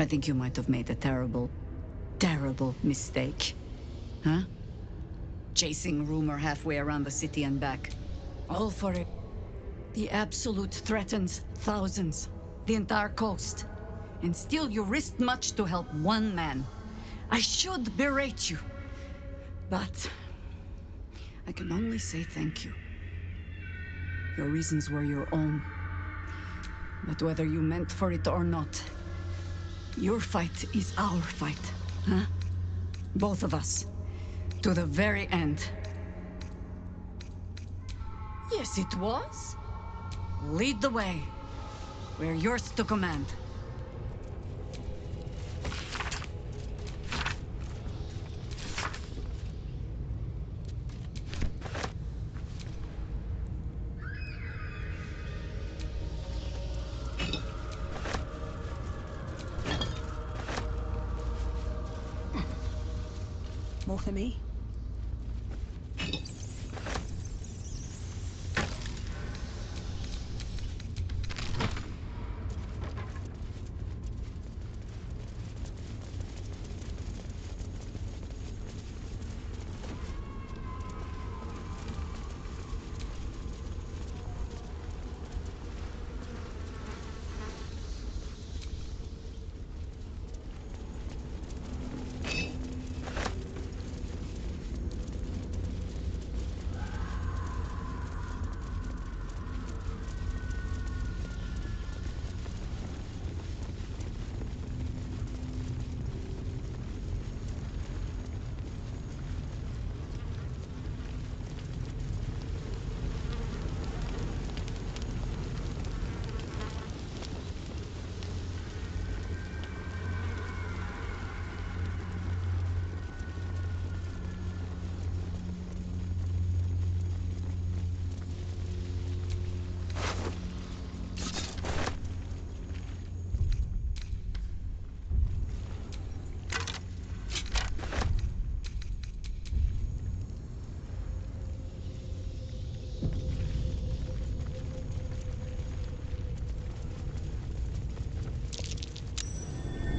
think you might have made a terrible, terrible mistake. Huh? Chasing rumor halfway around the city and back. All for it. The Absolute threatens thousands, the entire coast. And still you risked much to help one man. I should berate you. But I can only say thank you. Your reasons were your own. But whether you meant for it or not, your fight is our fight, huh? Both of us. To the very end. Yes, it was. Lead the way. We're yours to command. More for me?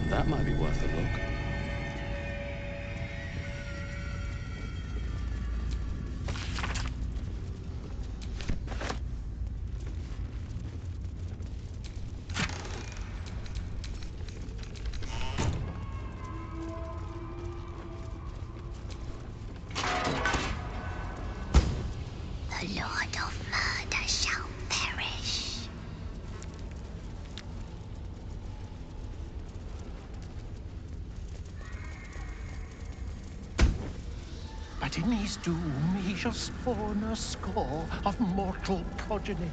That might be worth a look. The Lord of Murder shall perish. But in his doom he shall spawn a score of mortal progeny.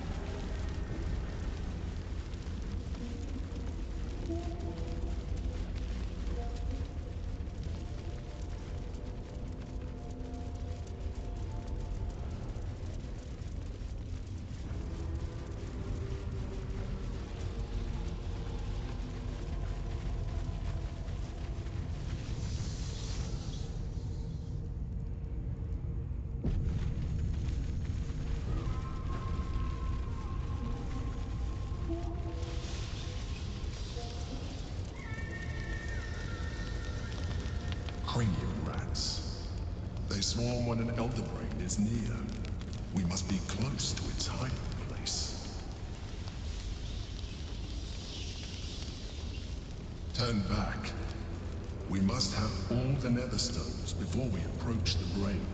Cranium rats. They swarm when an elder brain is near. We must be close to its hiding place. Turn back. We must have all the nether stones before we approach the brain.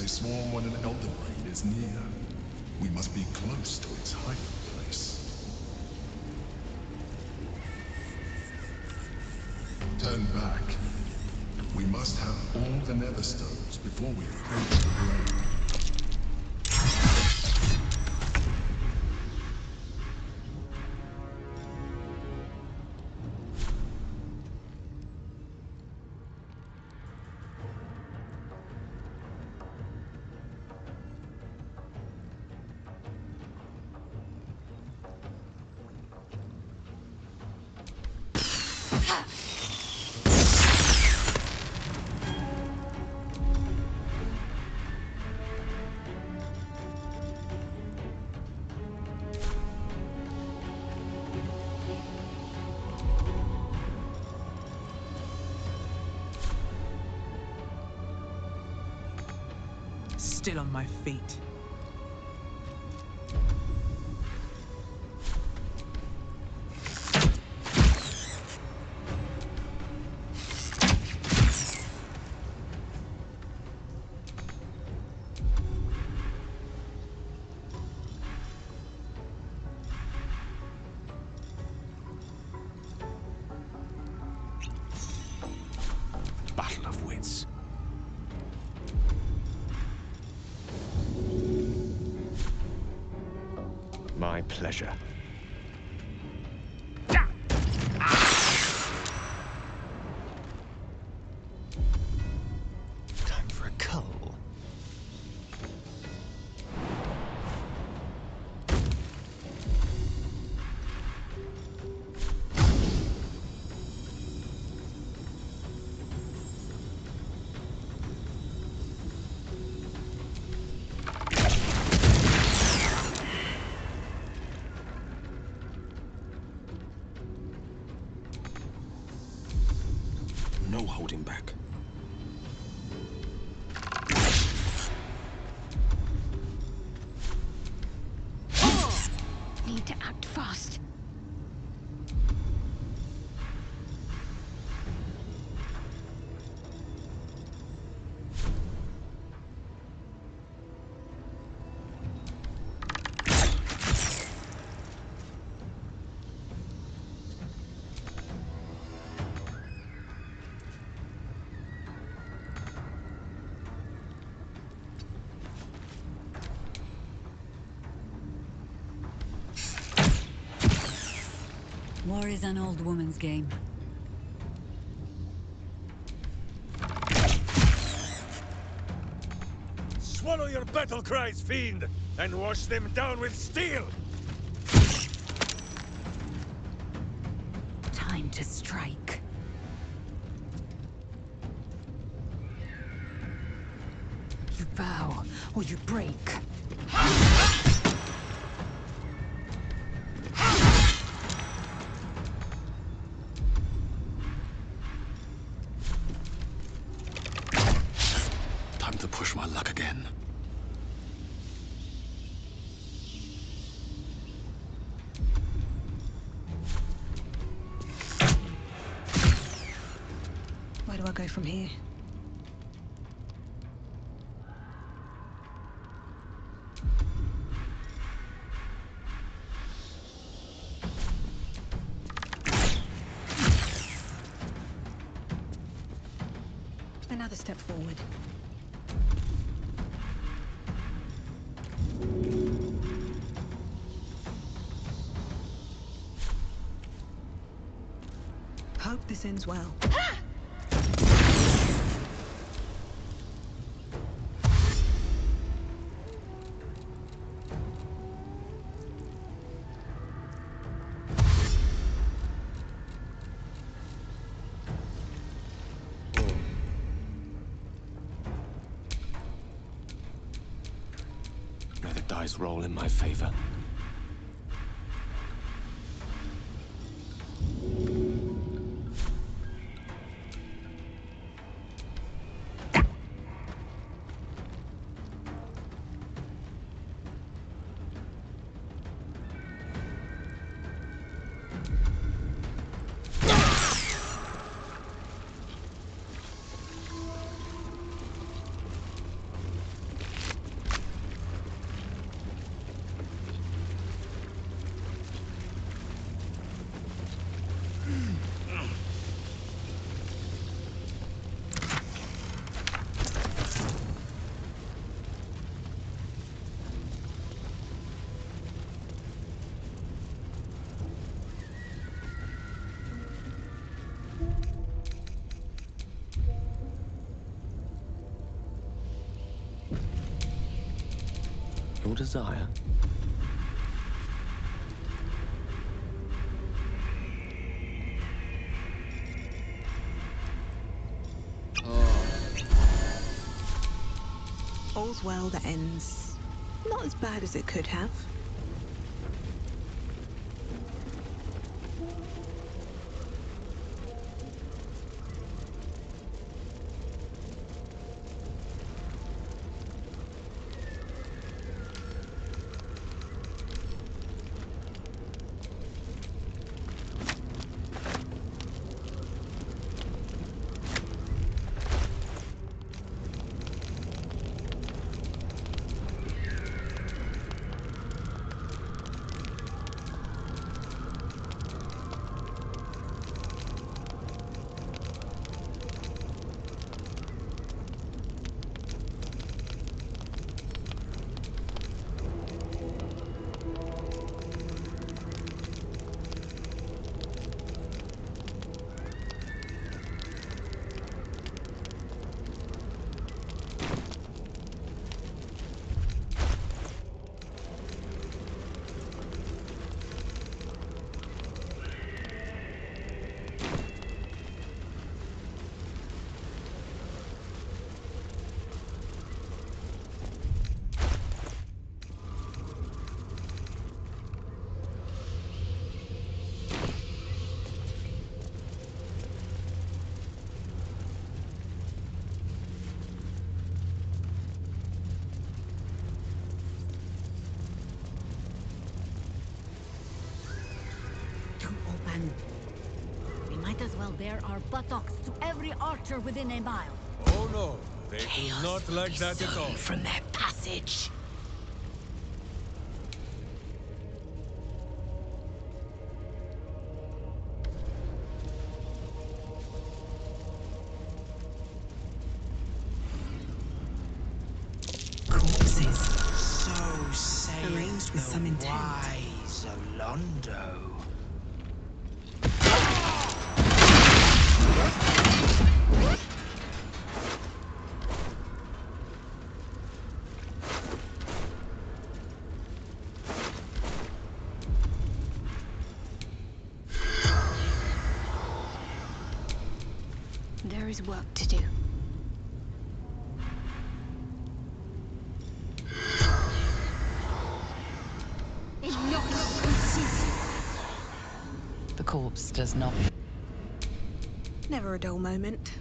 They swarm when an elder brain is near. We must be close to its hiding place. Turn back. We must have all the nether stones before we approach the brain. Still on my feet. Battle of wits. My pleasure. Time for a cull. No holding back. Need to act fast. War is an old woman's game. Swallow your battle cries, fiend, and wash them down with steel! Time to strike. You bow or you break. Time to push my luck again. Where do I go from here? Another step forward. Hope this ends well. May the dice roll in my favor. Your desire. All's well that ends not as bad as it could have. We might as well bare our buttocks to every archer within a mile. Oh no, they do not like that at all. From their passage. Corpses. So say Arranged with some intent. wise Olondo. There is work to do. The corpse does not. Never a dull moment.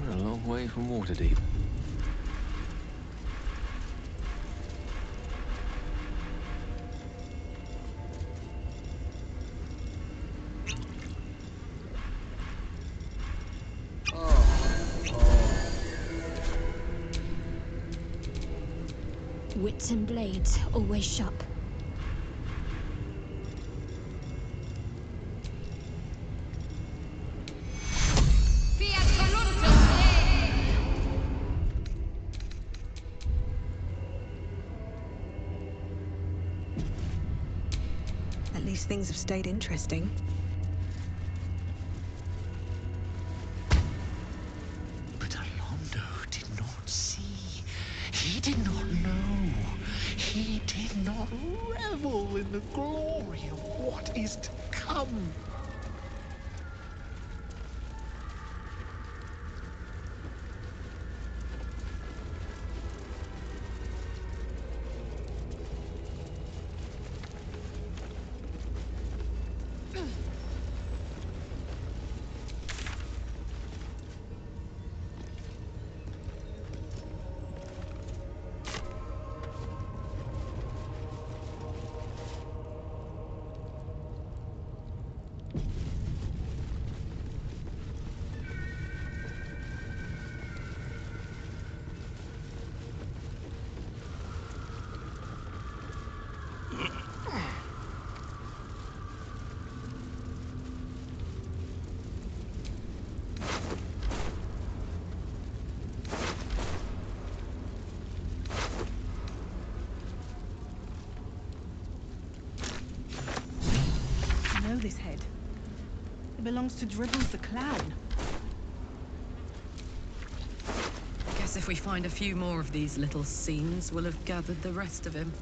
We're a long way from Waterdeep. Wits and blades always sharp. At least things have stayed interesting. But Alondo did not see. He did not know. He did not revel in the glory of what is to come. This head. It belongs to Dribbles the clown. Guess if we find a few more of these little scenes, we'll have gathered the rest of him.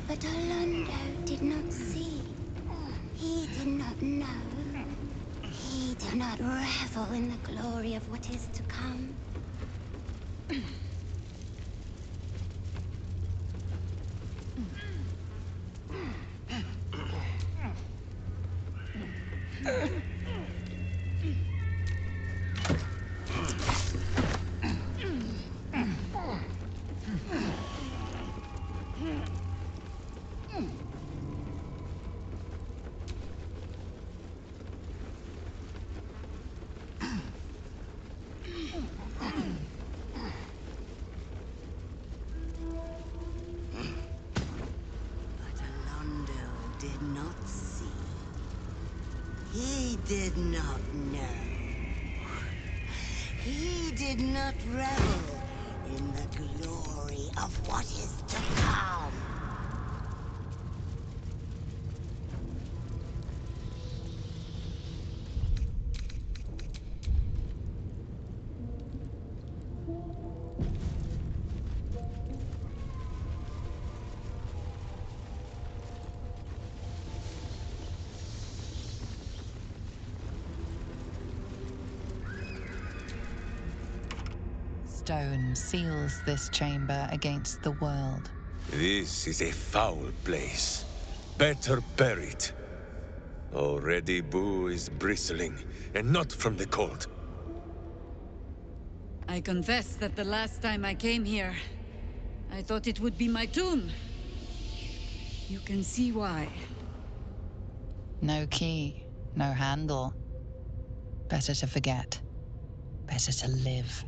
But Alondo did not see. He did not know. He did not revel in the glory of what is to come. He did not know. He did not revel in the glory of what is to come. Stone seals this chamber against the world. This is a foul place. Better bury it. Already Boo is bristling, and not from the cold. I confess that the last time I came here, I thought it would be my tomb. You can see why. No key, no handle. Better to forget. Better to live.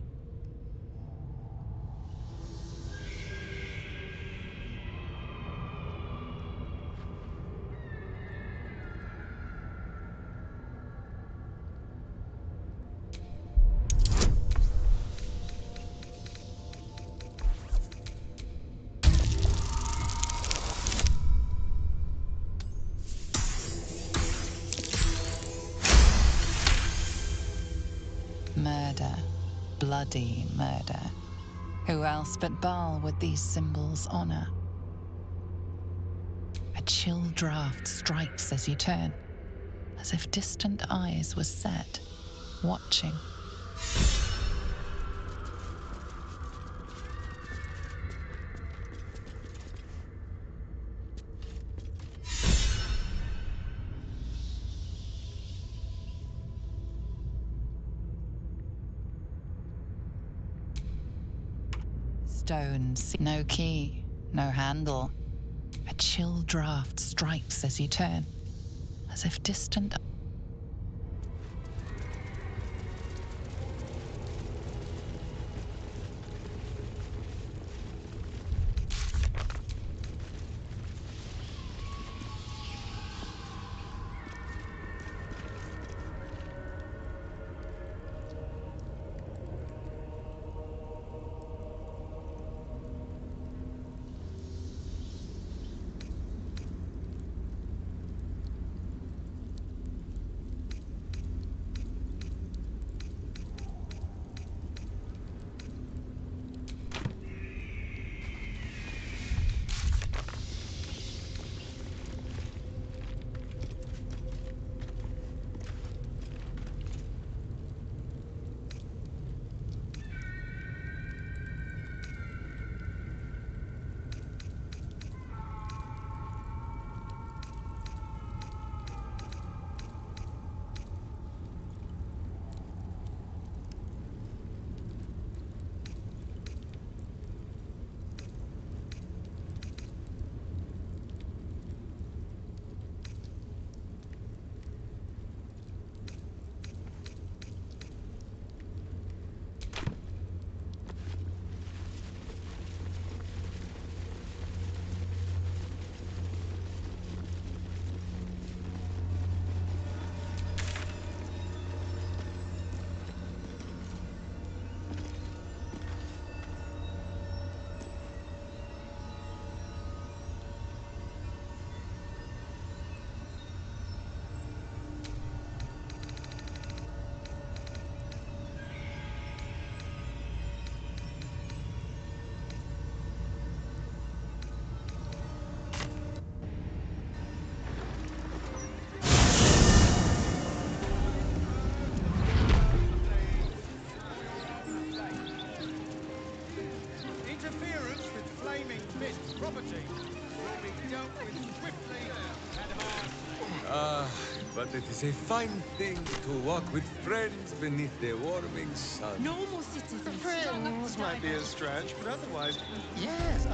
Murder. Bloody murder. Who else but Baal would these symbols honor? A chill draft strikes as you turn. as if distant eyes were set, watching. Stones, no key, no handle. A chill draft strikes as you turn, as if distant. But it is a fine thing to walk with friends beneath the warming sun. Normal citizens. Friends might be a stretch, but otherwise, yes,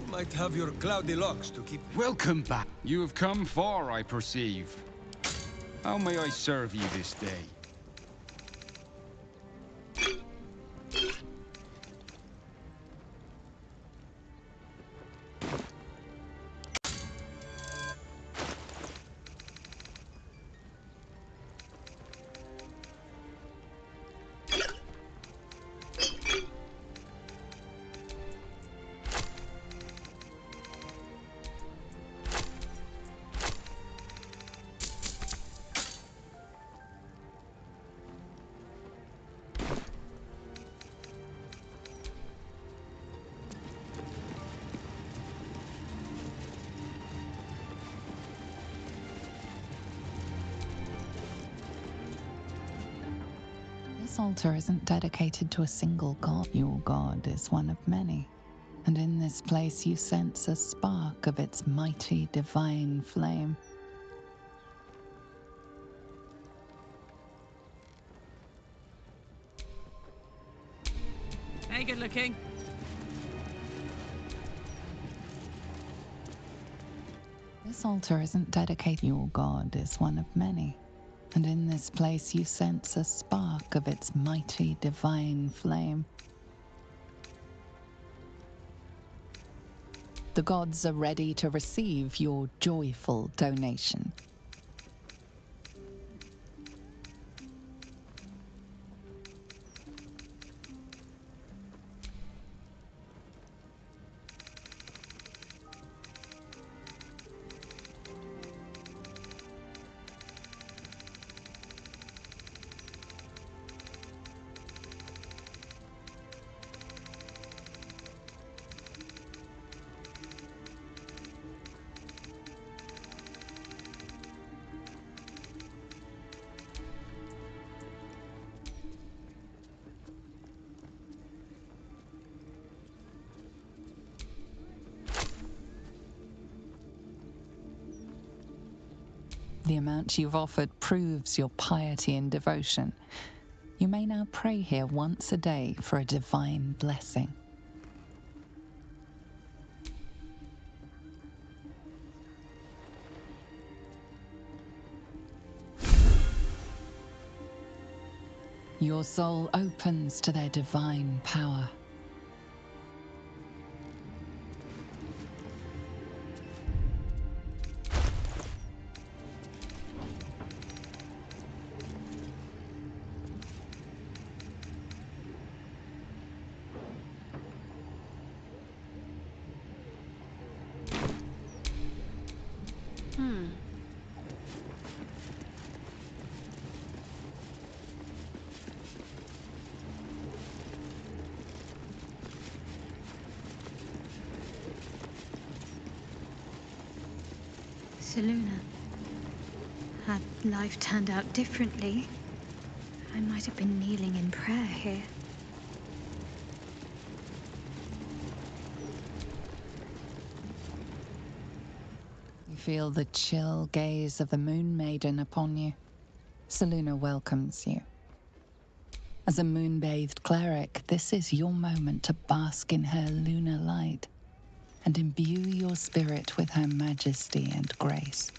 You might have your cloudy locks to keep... Welcome back. You have come far, I perceive. How may I serve you this day? This altar isn't dedicated to a single god. Your god is one of many, and in this place you sense a spark of its mighty divine flame. Hey, good looking. This altar isn't dedicated. Your god is one of many, and in this place you sense a spark of its mighty divine flame. The gods are ready to receive your joyful donation. The amount you've offered proves your piety and devotion. You may now pray here once a day for a divine blessing. Your soul opens to their divine power. Seluna, had life turned out differently, I might have been kneeling in prayer here. You feel the chill gaze of the Moon Maiden upon you. Seluna welcomes you. As a moon-bathed cleric, this is your moment to bask in her lunar light and imbue your spirit with her majesty and grace.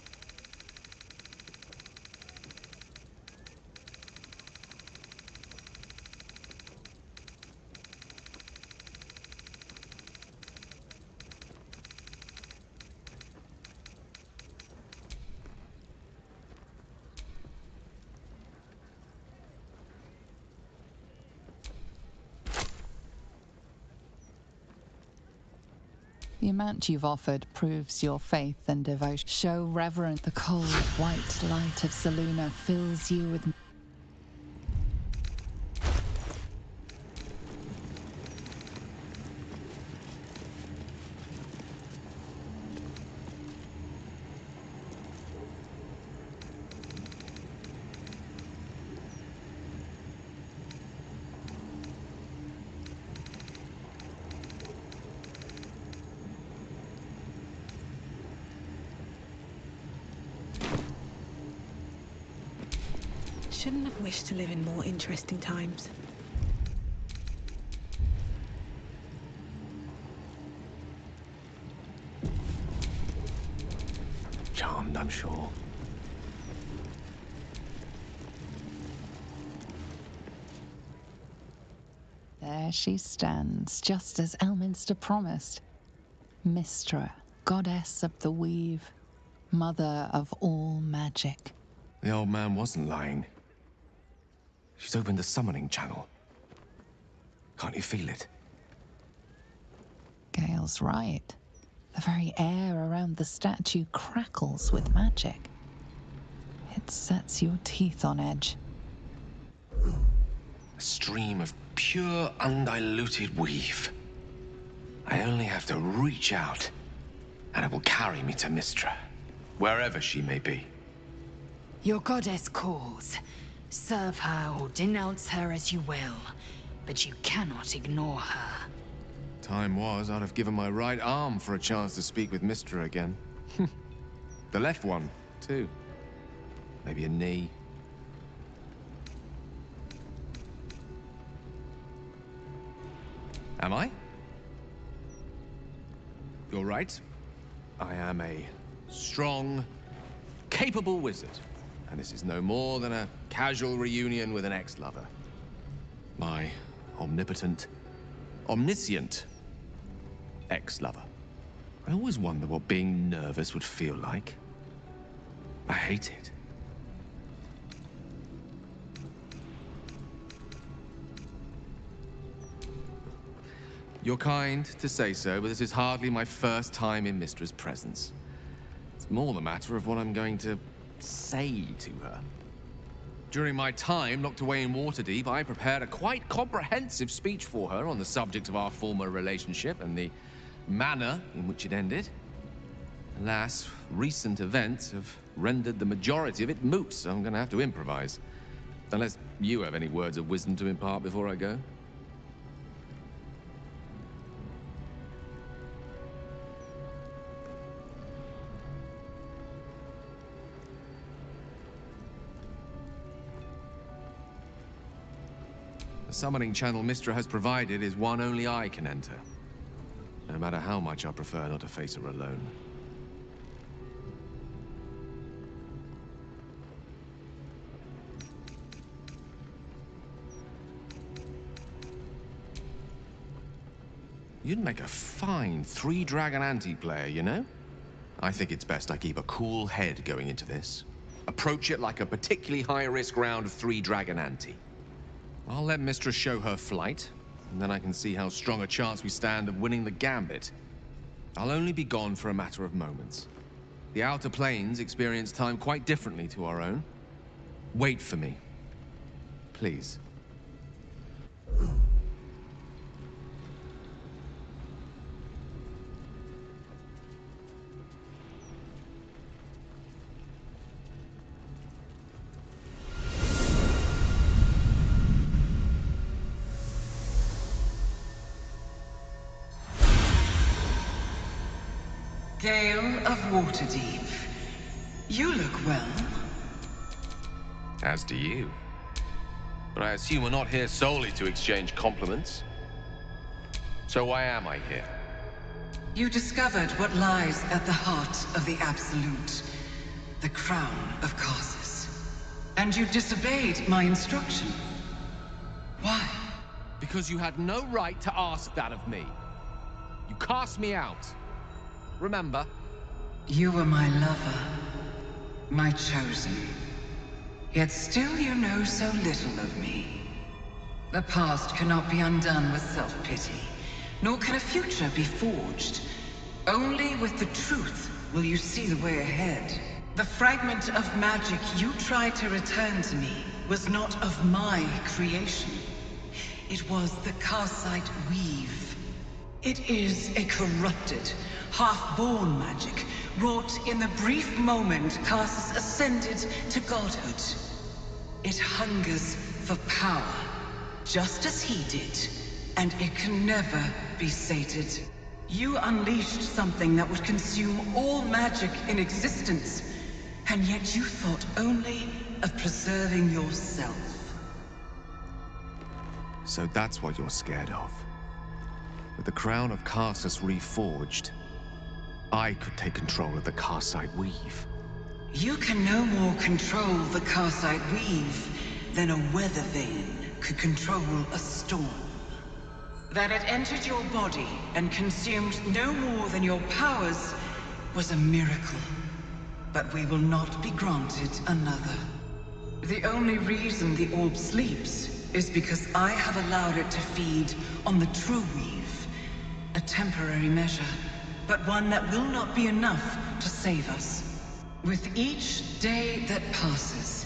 The amount you've offered proves your faith and devotion. Show reverence. The cold, white light of Seluna fills you with... Shouldn't have wished to live in more interesting times. Charmed, I'm sure. There she stands, just as Elminster promised. Mystra, goddess of the weave, mother of all magic. The old man wasn't lying. She's opened the summoning channel. Can't you feel it? Gale's right. The very air around the statue crackles with magic. It sets your teeth on edge. A stream of pure, undiluted weave. I only have to reach out, and it will carry me to Mystra, wherever she may be. Your goddess calls. Serve her or denounce her as you will, but you cannot ignore her. Time was, I'd have given my right arm for a chance to speak with Mystra again. The left one, too. Maybe a knee. Am I? You're right. I am a strong, capable wizard. And this is no more than a casual reunion with an ex-lover. My omnipotent, omniscient ex-lover. I always wonder what being nervous would feel like. I hate it. You're kind to say so, but this is hardly my first time in Mystra's presence. It's more the matter of what I'm going to say to her. During my time locked away in Waterdeep, I prepared a quite comprehensive speech for her on the subject of our former relationship and the manner in which it ended. Alas, recent events have rendered the majority of it moot, so I'm going to have to improvise. Unless you have any words of wisdom to impart before I go. The summoning channel Mystra has provided is one only I can enter. No matter how much I prefer not to face her alone. You'd make a fine 3-dragon anti-player, you know? I think it's best I keep a cool head going into this. Approach it like a particularly high-risk round of 3-dragon anti. I'll let Mistress show her flight, and then I can see how strong a chance we stand of winning the gambit. I'll only be gone for a matter of moments. The Outer Planes experience time quite differently to our own. Wait for me. Please. Gale of Waterdeep. You look well. As do you. But I assume we're not here solely to exchange compliments. So why am I here? You discovered what lies at the heart of the Absolute, the crown of Karsus. And you disobeyed my instruction. Why? Because you had no right to ask that of me. You cast me out. Remember? You were my lover, my chosen. Yet still you know so little of me. The past cannot be undone with self-pity, nor can a future be forged. Only with the truth will you see the way ahead. The fragment of magic you tried to return to me was not of my creation. It was the Karsite Weave. It is a corrupted, half-born magic, wrought in the brief moment Karsus ascended to godhood. It hungers for power, just as he did, and it can never be sated. You unleashed something that would consume all magic in existence, and yet you thought only of preserving yourself. So that's what you're scared of. With the crown of Karsus reforged, I could take control of the Karsite Weave. You can no more control the Karsite Weave than a weather vane could control a storm. That it entered your body and consumed no more than your powers was a miracle. But we will not be granted another. The only reason the orb sleeps is because I have allowed it to feed on the true weave. A temporary measure, but one that will not be enough to save us. With each day that passes,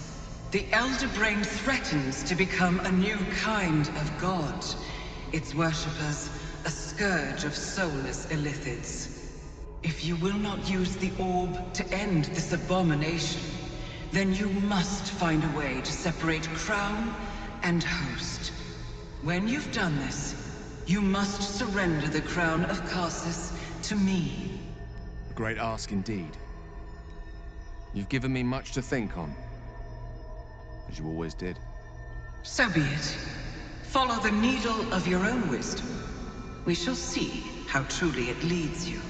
the Elder Brain threatens to become a new kind of god. Its worshippers, a scourge of soulless illithids. If you will not use the orb to end this abomination, then you must find a way to separate crown and host. When you've done this, you must surrender the crown of Karsus to me. A great ask indeed. You've given me much to think on, as you always did. So be it. Follow the needle of your own wisdom. We shall see how truly it leads you.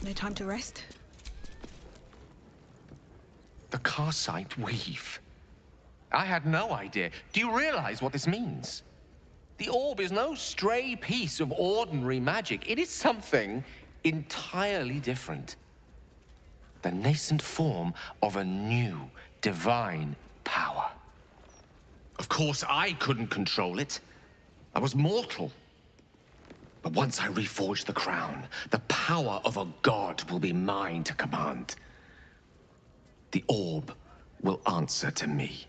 No time to rest? The Karsite Weave. I had no idea. Do you realize what this means? The orb is no stray piece of ordinary magic. It is something entirely different. The nascent form of a new, divine power. Of course, I couldn't control it. I was mortal. But once I reforge the crown, the power of a god will be mine to command. The orb will answer to me.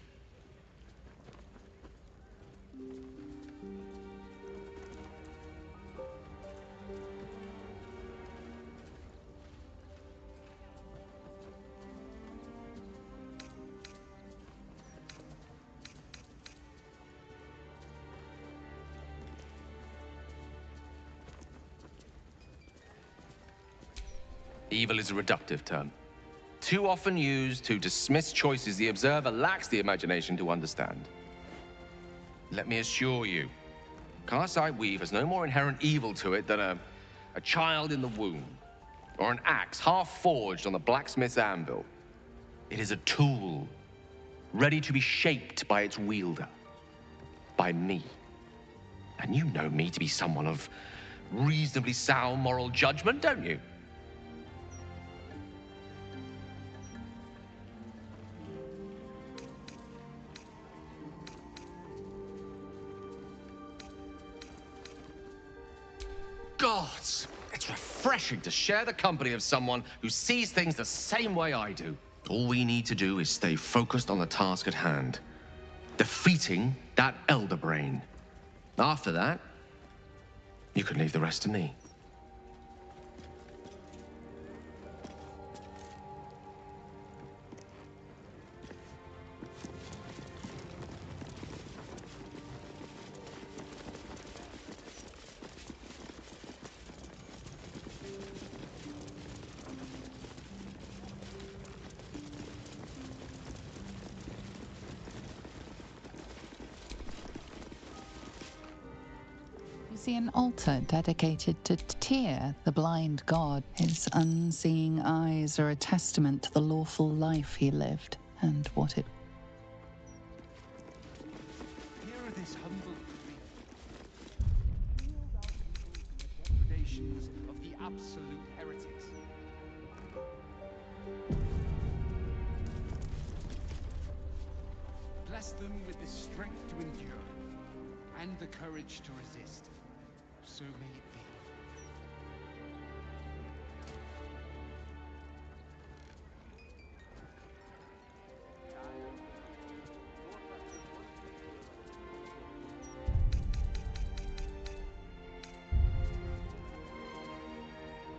Evil is a reductive term, too often used to dismiss choices the observer lacks the imagination to understand. Let me assure you, Karsite Weave has no more inherent evil to it than a child in the womb, or an axe half forged on the blacksmith's anvil. It is a tool, ready to be shaped by its wielder, by me. And you know me to be someone of reasonably sound moral judgment, don't you? Gods! It's refreshing to share the company of someone who sees things the same way I do. All we need to do is stay focused on the task at hand. Defeating that Elder Brain. After that, you can leave the rest to me. See an altar dedicated to Tyr, the blind god. His unseeing eyes are a testament to the lawful life he lived and what it... Hear this humble plea. Heal thou people from the depredations of the absolute heretics. Bless them with the strength to endure and the courage to resist. So may it be.